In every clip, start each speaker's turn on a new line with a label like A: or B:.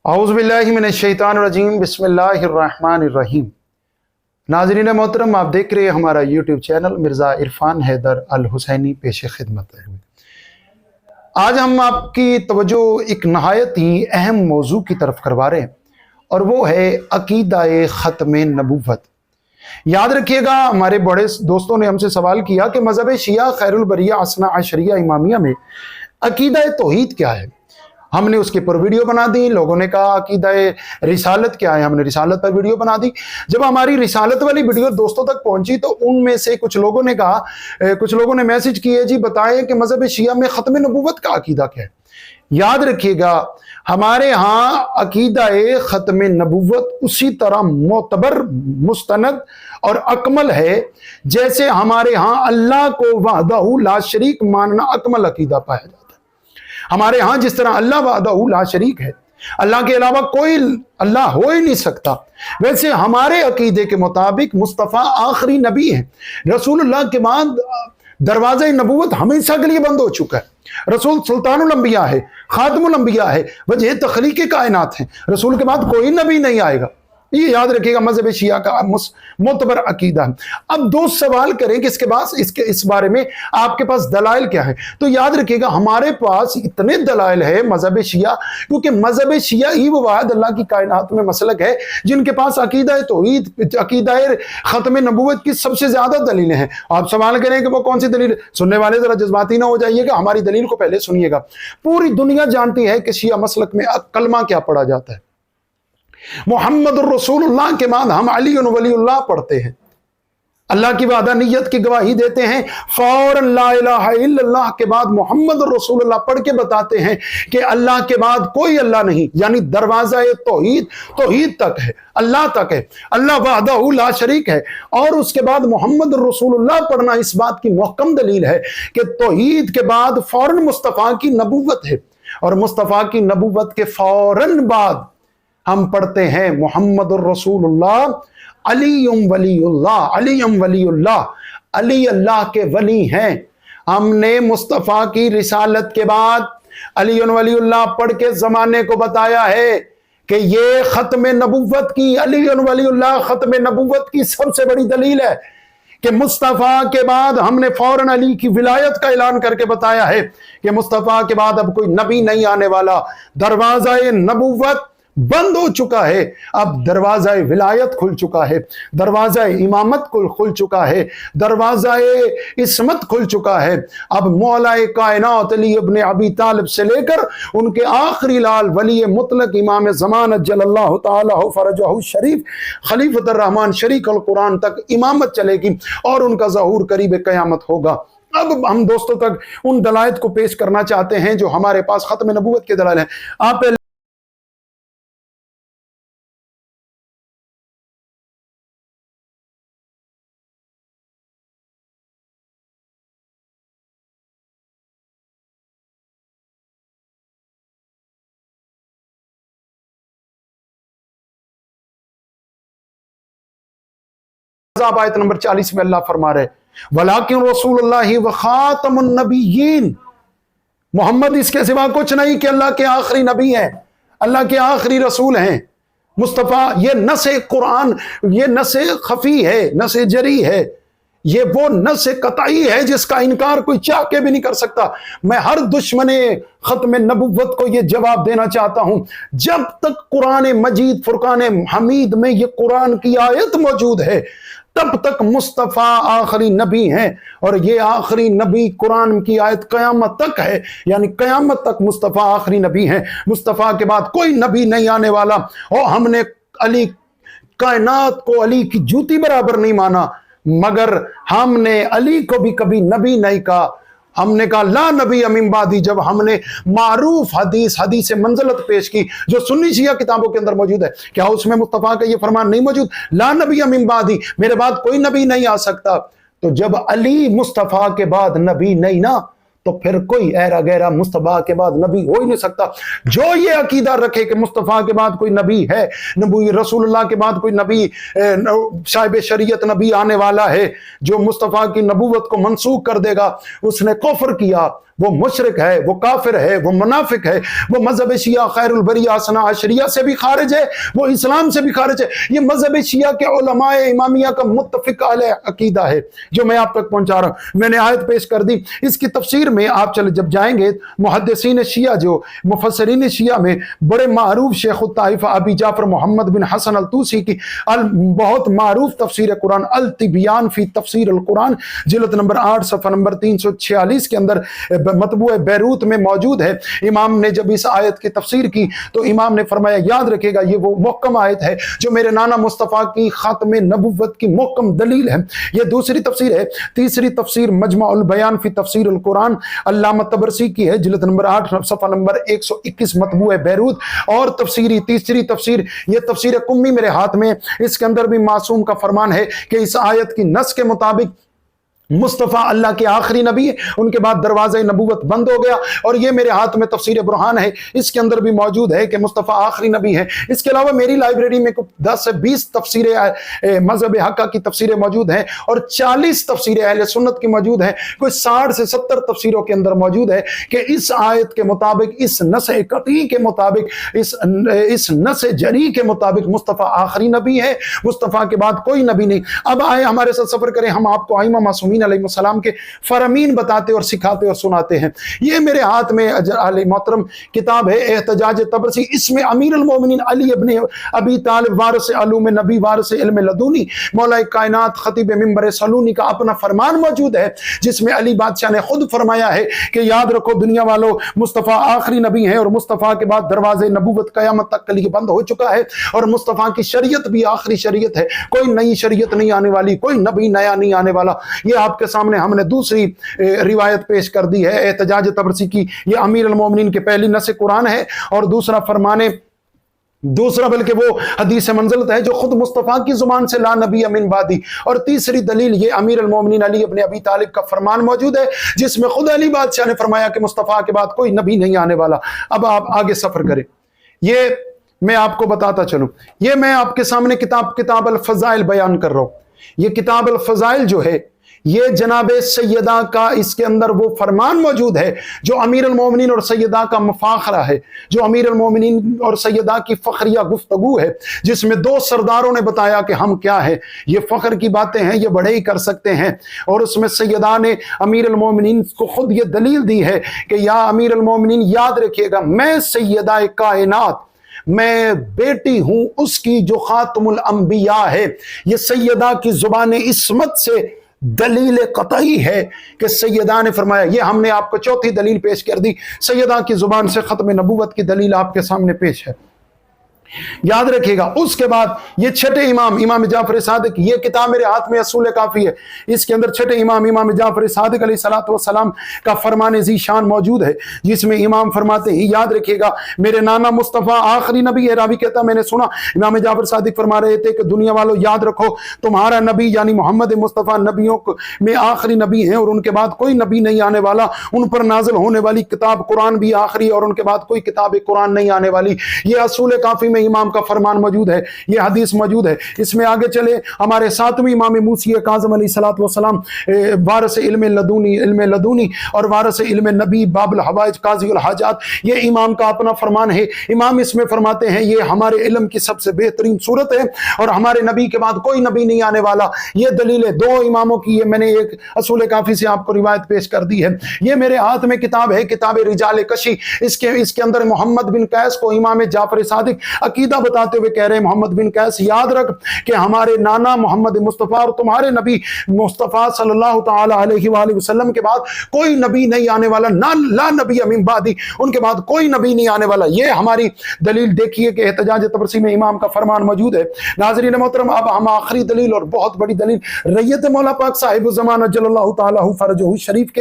A: اعوذ باللہ من الشیطان الرجیم بسم اللہ الرحمن الرحیم۔ ناظرین محترم، آپ دیکھ رہے ہیں ہمارا یوٹیوب چینل مرزا عرفان حیدر الحسینی پیش خدمت ہے۔ آج ہم آپ کی توجہ ایک نہایت ہی اہم موضوع کی طرف کروا رہے ہیں، اور وہ ہے عقیدہ ختم نبوت۔ یاد رکھیے گا، ہمارے بڑے دوستوں نے ہم سے سوال کیا کہ مذہب شیعہ خیر البریہ اثنا عشریہ امامیہ میں عقیدہ توحید کیا ہے۔ ہم نے اس کے پر ویڈیو بنا دی۔ لوگوں نے کہا عقیدہ رسالت کیا ہے، ہم نے رسالت پر ویڈیو بنا دی۔ جب ہماری رسالت والی ویڈیو دوستوں تک پہنچی تو ان میں سے کچھ لوگوں نے کہا، کچھ لوگوں نے میسج کیے، جی بتائیں کہ مذہب شیعہ میں ختم نبوت کا عقیدہ کیا ہے۔ یاد رکھیے گا، ہمارے ہاں عقیدہ ختم نبوت اسی طرح معتبر، مستند اور اکمل ہے جیسے ہمارے ہاں اللہ کو وحدہ لا شریک ماننا اکمل عقیدہ پایا جاتا ہے۔ ہمارے ہاں جس طرح اللہ وحدہ لا شریک ہے، اللہ کے علاوہ کوئی اللہ ہو ہی نہیں سکتا، ویسے ہمارے عقیدے کے مطابق مصطفیٰ آخری نبی ہیں۔ رسول اللہ کے بعد دروازہ نبوت ہمیشہ کے لیے بند ہو چکا ہے۔ رسول سلطان الانبیاء ہے، خاتم الانبیاء ہے، وجہ تخلیق کائنات ہیں۔ رسول کے بعد کوئی نبی نہیں آئے گا۔ یہ یاد رکھیے گا، مذہب شیعہ کا معتبر عقیدہ ہے۔ اب دوست سوال کریں کہ اس بارے میں آپ کے پاس دلائل کیا ہے، تو یاد رکھیے گا ہمارے پاس اتنے دلائل ہے مذہب شیعہ، کیونکہ مذہب شیعہ ہی وہ واحد اللہ کی کائنات میں مسلک ہے جن کے پاس عقیدہ توحید، عقیدہ ختم نبوت کی سب سے زیادہ دلیلیں ہیں۔ آپ سوال کریں کہ وہ کون سی دلیل؟ سننے والے ذرا جذباتی نہ ہو جائیے گا، ہماری دلیل کو پہلے سنیے گا۔ پوری دنیا جانتی ہے کہ شیعہ مسلک میں کلمہ کیا پڑھا جاتا ہے۔ محمد الرسول اللہ کے بعد ہم علی ولی اللہ پڑھتے ہیں، اللہ کی وحدانیت کی گواہی دیتے ہیں، فوراً لا الہ الا اللہ کے بعد محمد الرسول اللہ پڑھ کے بتاتے ہیں کہ اللہ کے بعد کوئی اللہ نہیں، یعنی دروازہ توحید تک ہے، اللہ تک ہے، اللہ وحدہ لا شریک ہے۔ اور اس کے بعد محمد الرسول اللہ پڑھنا اس بات کی محکم دلیل ہے کہ توحید کے بعد فوراً مصطفیٰ کی نبوت ہے، اور مصطفیٰ کی نبوت کے فوراً بعد ہم پڑھتے ہیں محمد الرسول اللہ، علی ولی اللہ، علی ولی اللہ، علی اللہ کے ولی ہیں۔ ہم نے مصطفیٰ کی رسالت کے بعد علی ولی اللہ پڑھ کے زمانے کو بتایا ہے کہ یہ ختم نبوت کی، علی ولی اللہ ختم نبوت کی سب سے بڑی دلیل ہے کہ مصطفیٰ کے بعد ہم نے فوراً علی کی ولایت کا اعلان کر کے بتایا ہے کہ مصطفیٰ کے بعد اب کوئی نبی نہیں آنے والا، دروازہ نبوت بند ہو چکا ہے، اب دروازہ ولایت کھل چکا ہے، دروازہ امامت کھل چکا ہے، دروازہ عصمت کھل چکا ہے۔ اب مولا کائنات علی ابن ابی طالب سے لے کر ان کے آخری لال ولی مطلق امام زمان اجل اللہ تعالی فرجہ شریف خلیفۃ الرحمن شریک القرآن تک امامت چلے گی، اور ان کا ظہور قریب قیامت ہوگا۔ اب ہم دوستوں تک ان دلائل کو پیش کرنا چاہتے ہیں جو ہمارے پاس ختم نبوت کے دلائل ہیں۔ آپ آیت نمبر 40 میں اللہ فرما رہے وَلَٰكِن رسول اللہ وخاتم النبیین، محمد اس کے سوا کچھ نہیں کہ اللہ کے آخری نبی ہیں، اللہ کے آخری رسول ہیں۔ مصطفیٰ، یہ نص قرآن، یہ نص خفی ہے، نص جری ہے، یہ وہ نص قطعی ہے جس کا انکار کوئی چاہ کے بھی نہیں کر سکتا۔ میں ہر دشمن ختم نبوت کو یہ جواب دینا چاہتا ہوں، جب تک قرآن مجید فرقان حمید میں یہ قرآن کی آیت موجود ہے تب تک مصطفیٰ آخری نبی ہیں، اور یہ آخری نبی قرآن کی آیت قیامت تک ہے، یعنی قیامت تک مصطفیٰ آخری نبی ہیں۔ مصطفیٰ کے بعد کوئی نبی نہیں آنے والا، اور ہم نے علی کائنات کو علی کی جوتی برابر نہیں مانا، مگر ہم نے علی کو بھی کبھی نبی نہیں کہا۔ ہم نے کہا لا نبی من بعدی، جب ہم نے معروف حدیث منزلت پیش کی جو سنی شیعہ کتابوں کے اندر موجود ہے، کیا اس میں مصطفیٰ کا یہ فرمان نہیں موجود؟ لا نبی من بعدی، میرے بعد کوئی نبی نہیں آ سکتا۔ تو جب علی مصطفیٰ کے بعد نبی نہیں نا، تو پھر کوئی ایرا غیرہ مصطفیٰ کے بعد نبی ہو ہی نہیں سکتا۔ جو یہ عقیدہ رکھے کہ مصطفیٰ کے بعد کوئی نبی ہے، نبی رسول اللہ کے بعد کوئی نبی صاحب شریعت نبی آنے والا ہے جو مصطفیٰ کی نبوت کو منسوخ کر دے گا، اس نے کفر کیا، وہ مشرک ہے، وہ کافر ہے، وہ منافق ہے، وہ مذہب شیعہ خیر البریہ اثنا عشریہ سے بھی خارج ہے، وہ اسلام سے بھی خارج ہے۔ یہ مذہب شیعہ کے علماء امامیہ کا متفق علیہ عقیدہ ہے جو میں آپ تک پہنچا رہا ہوں۔ میں نے آیت پیش کر دی، اس کی تفسیر میں آپ چلے جب جائیں گے، محدثین شیعہ جو مفسرین شیعہ میں بڑے معروف شیخ الطائفہ ابی جعفر محمد بن حسن الطوسی کی بہت معروف تفسیر قرآن التبیان فی تفسیر القرآن جلد نمبر 8 صفحہ نمبر 346 کے اندر مطبوع بیروت میں موجود ہے۔ امام نے جب اس آیت کی تفسیر کی تو امام نے فرمایا یاد رکھے گا یہ وہ محکم آیت ہے جو میرے نانا مصطفیٰ کی ختم نبوت کی محکم دلیل ہے۔ یہ دوسری تفسیر ہے۔ تیسری تفسیر مجمع البیان فی تفسیر القرآن علامہ طبرسی کی ہے، جلد نمبر 8 صفحہ نمبر 121 مطبوع بیروت۔ اور تیسری تفسیر یہ تفسیر قمی میرے ہاتھ میں، اس کے اندر بھی معصوم کا فرمان ہے کہ اس آیت کی نص کے مطابق مصطفیٰ اللہ کے آخری نبی ہے، ان کے بعد دروازہ نبوت بند ہو گیا۔ اور یہ میرے ہاتھ میں تفسیر برہان ہے، اس کے اندر بھی موجود ہے کہ مصطفیٰ آخری نبی ہے۔ اس کے علاوہ میری لائبریری میں 10 سے 20 تفسیریں مذہب حقہ کی تفسیریں موجود ہیں اور 40 تفسیریں اہل سنت کی موجود ہیں، کوئی 60 سے 70 تفسیروں کے اندر موجود ہے کہ اس آیت کے مطابق، اس نص قطعی کے مطابق، اس نص جری کے مطابق مصطفیٰ آخری نبی ہے، مصطفیٰ کے بعد کوئی نبی نہیں۔ اب آئے ہمارے ساتھ سفر کریں، ہم آپ کو ائمہ معصومین علیہ السلام کے فرامین بتاتے اور سکھاتے اور سناتے ہیں۔ یہ میرے ہاتھ میں علی محترم کتاب ہے احتجاج طبرسی، اس میں امیر المومنین علی ابن ابی طالب وارث علوم نبی وارث علم لدنی مولا کائنات خطیب منبر سلونی کا اپنا فرمان موجود ہے، جس میں علی بادشاہ نے خود فرمایا ہے کہ یاد رکھو دنیا والوں، مصطفیٰ آخری نبی ہے اور مصطفیٰ کے بعد دروازے نبوت قیامت تک کے لیے بند ہو چکا ہے، اور مصطفیٰ کی شریعت بھی آخری شریعت ہے، کوئی نئی شریعت نہیں آنے والی، کوئی نبی نیا نہیں آنے والا۔ یہ آپ کے سامنے ہم نے دوسری روایت پیش کر دی ہے احتجاج طبرسی کی، یہ امیر المومنین کے پہلی نص قرآن ہے، اور دوسرا بلکہ وہ حدیث منزلت ہے جو خود مصطفیٰ کی زبان سے لا نبی من بعدی، اور تیسری دلیل یہ امیر المومنین علی ابن ابی طالب کا فرمان موجود ہے جس میں خود علی بادشاہ نے فرمایا کہ مصطفیٰ کے بعد کوئی نبی نہیں آنے والا۔ اب آپ آگے سفر کریں، یہ میں آپ کو بتاتا چلوں، یہ میں آپ کے سامنے کتاب الفضائل بیان کر رہا ہوں۔ یہ کتاب الفضائل جو ہے یہ جناب سیدہ کا اس کے اندر وہ فرمان موجود ہے جو امیر المومنین اور سیدہ کا مفاخرہ ہے، جو امیر المومنین اور سیدہ کی فخریہ گفتگو ہے، جس میں دو سرداروں نے بتایا کہ ہم کیا ہیں، یہ فخر کی باتیں ہیں، یہ بڑے ہی کر سکتے ہیں۔ اور اس میں سیدہ نے امیر المومنین کو خود یہ دلیل دی ہے کہ یا امیر المومنین یاد رکھیے گا، میں سیدہ کائنات، میں بیٹی ہوں اس کی جو خاتم الانبیاء ہے۔ یہ سیدہ کی زبان عصمت سے دلیل قطعی ہے کہ سیدہ نے فرمایا، یہ ہم نے آپ کو چوتھی دلیل پیش کر دی، سیدہ کی زبان سے ختم نبوت کی دلیل آپ کے سامنے پیش ہے۔ یاد رکھیے گا، اس کے بعد یہ چھٹے امام جعفر صادق، یہ کتاب میرے ہاتھ میں اصول کافی ہے، اس کے اندر چھٹے امام جعفر صادق علیہ السلام کا فرمان ذی شان موجود ہے، جس میں امام فرماتے ہیں، یاد رکھیے گا میرے نانا مصطفیٰ آخری نبی ہے۔ راوی کہتا میں نے سنا امام جعفر صادق فرما رہے تھے کہ دنیا والوں یاد رکھو تمہارا نبی یعنی محمد مصطفیٰ نبیوں میں آخری نبی ہیں، اور ان کے بعد کوئی نبی نہیں آنے والا، ان پر نازل ہونے والی کتاب قرآن بھی آخری، اور ان کے بعد کوئی کتاب قرآن نہیں آنے والی۔ یہ اصول کافی میں امام کا فرمان موجود ہے، یہ حدیث موجود ہے۔ اس میں آگے چلے، ہمارے ساتویں امام موسی کاظم علیہ السلام وارث علم لدونی اور وارث علم نبی باب الحوائج قاضی الحاجات، یہ امام کا اپنا فرمان ہے۔ امام اس میں فرماتے ہیں یہ ہمارے علم کی سب سے بہترین صورت ہے، اور ہمارے نبی کے بعد کوئی نبی نہیں آنے والا۔ یہ دلیل ہے دو اماموں کی، یہ میں نے ایک اصول کافی سے آپ کو روایت پیش کر دی ہے۔ یہ میرے ہاتھ میں کتاب ہے، کتاب رجال کشی، اس کے اندر محمد بن قیس کو امام جعفر صادق عقیدہ بتاتے ہوئے کہہ رہے ہیں، محمد بن قیس یاد رکھ کہ ہمارے نانا محمد مصطفیٰ اور تمہارے نبی مصطفیٰ صلی اللہ تعالی علیہ وآلہ وسلم کے بعد کوئی نبی نہیں آنے والا، لا نبی من بعدی، ان کے بعد کوئی نبی نہیں آنے والا۔ یہ ہماری دلیل دیکھیے کہ احتجاج طبرسی میں امام کا فرمان موجود ہے۔ ناظرین محترم، اب ہم آخری دلیل اور بہت بڑی دلیل ریت مولا پاک صاحب الزمان اجل اللہ تعالی فرجہ شریف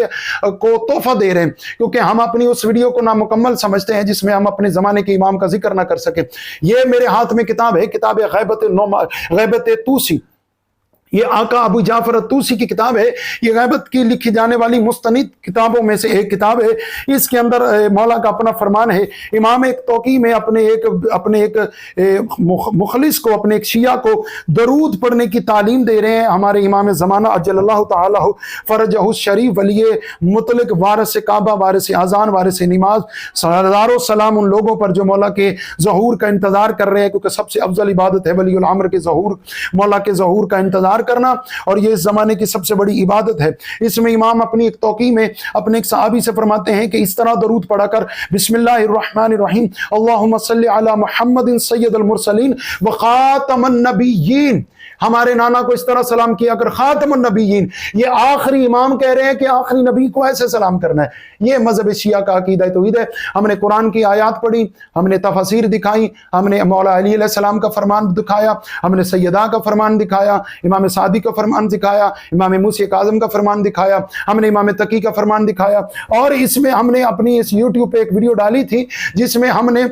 A: کو تحفہ دے رہے ہیں، کیونکہ ہم اپنی اس ویڈیو کو نامکمل سمجھتے ہیں جس میں ہم اپنے زمانے کے امام کا ذکر نہ کر سکیں۔ یہ میرے ہاتھ میں کتاب ہے، کتاب غیبت توسی، یہ آقا ابو جعفر الطوسی کی کتاب ہے، یہ غیبت کی لکھی جانے والی مستند کتابوں میں سے ایک کتاب ہے۔ اس کے اندر مولا کا اپنا فرمان ہے۔ امام ایک توقی میں اپنے ایک مخلص کو، اپنے ایک شیعہ کو درود پڑھنے کی تعلیم دے رہے ہیں۔ ہمارے امام زمانہ عجل اللہ تعالی فرجہ الشریف، ولی مطلق، وارث کعبہ، وارث اذان، وارث نماز، ہزاروں سلام ان لوگوں پر جو مولا کے ظہور کا انتظار کر رہے ہیں، کیونکہ سب سے افضل عبادت ہے ولی الامر کے ظہور، مولا کے ظہور کا انتظار کرنا، اور یہ اس زمانے کی سب سے بڑی عبادت ہے۔ اس میں امام اپنی ایک توقی میں اپنے ایک صحابی سے فرماتے ہیں کہ اس طرح درود پڑھا کر، بسم اللہ الرحمن الرحیم، اللہم صلی علی محمد سید المرسلین وخاتم النبیین۔ ہمارے نانا کو اس طرح سلام کیا کر، خاتم النبیین۔ یہ آخری امام کہہ رہے ہیں کہ آخری نبی کو ایسے سلام کرنا ہے۔ یہ مذہب شیعہ کا عقیدہ توحید ہے۔ ہم نے قرآن کی آیات پڑھی، ہم نے تفاسیر دکھائی، ہم نے مولا علی علیہ السلام کا فرمان دکھایا، ہم نے سیدہ کا فرمان دکھایا، امام صادق کا فرمان دکھایا، امام موسی کاظم کا فرمان دکھایا، ہم نے امام تقی کا فرمان دکھایا، اور اس میں ہم نے اپنی اس یوٹیوب پہ ایک ویڈیو ڈالی تھی جس میں ہم نے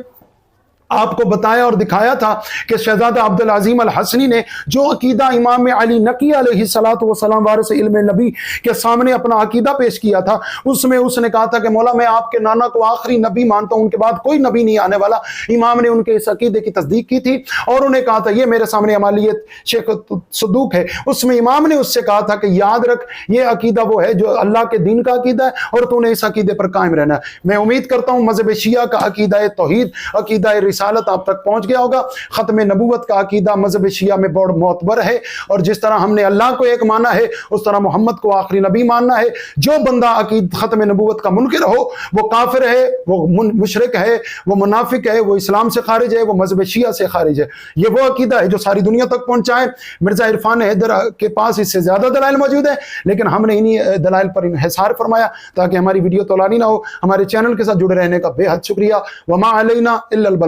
A: آپ کو بتایا اور دکھایا تھا کہ شہزادہ عبدالعظیم الحسنی نے جو عقیدہ امام علی نقی علیہ السلام وارث علم نبی کے سامنے اپنا عقیدہ پیش کیا تھا، اس میں اس نے کہا تھا کہ مولا میں آپ کے نانا کو آخری نبی مانتا ہوں، ان کے بعد کوئی نبی نہیں آنے والا۔ امام نے ان کے اس عقیدے کی تصدیق کی تھی، اور انہیں کہا تھا، یہ میرے سامنے عمالیت شیخ صدوق ہے، اس میں امام نے اس سے کہا تھا کہ یاد رکھ یہ عقیدہ وہ ہے جو اللہ کے دین کا عقیدہ ہے، اور تو نے اس عقیدے پر قائم رہنا ہے۔ میں امید کرتا ہوں مذہب شیعہ کا عقیدہ توحید، عقیدہ رسالت آپ تک پہنچ گیا ہوگا۔ ختم نبوت کا عقیدہ مذہب شیعہ میں بہت معتبر ہے، اور جس طرح ہم نے اللہ کو ایک مانا ہے، اس طرح محمد کو آخری نبی ماننا ہے۔ جو بندہ ختم نبوت کا منکر ہو، وہ کافر ہے، وہ مشرک ہے، وہ منافق ہے، وہ اسلام سے خارج ہے، وہ مذہب شیعہ سے خارج ہے۔ یہ وہ عقیدہ ہے جو ساری دنیا تک پہنچا ہے۔ مرزا عرفان حیدر کے پاس اس سے زیادہ دلائل موجود ہیں، لیکن ہم نے انہی دلائل پر انحصار فرمایا تاکہ ہماری ویڈیو طولانی نہ ہو۔ ہمارے چینل کے ساتھ جڑے رہنے کا بے حد شکریہ۔ وما علینا الا البلاغ۔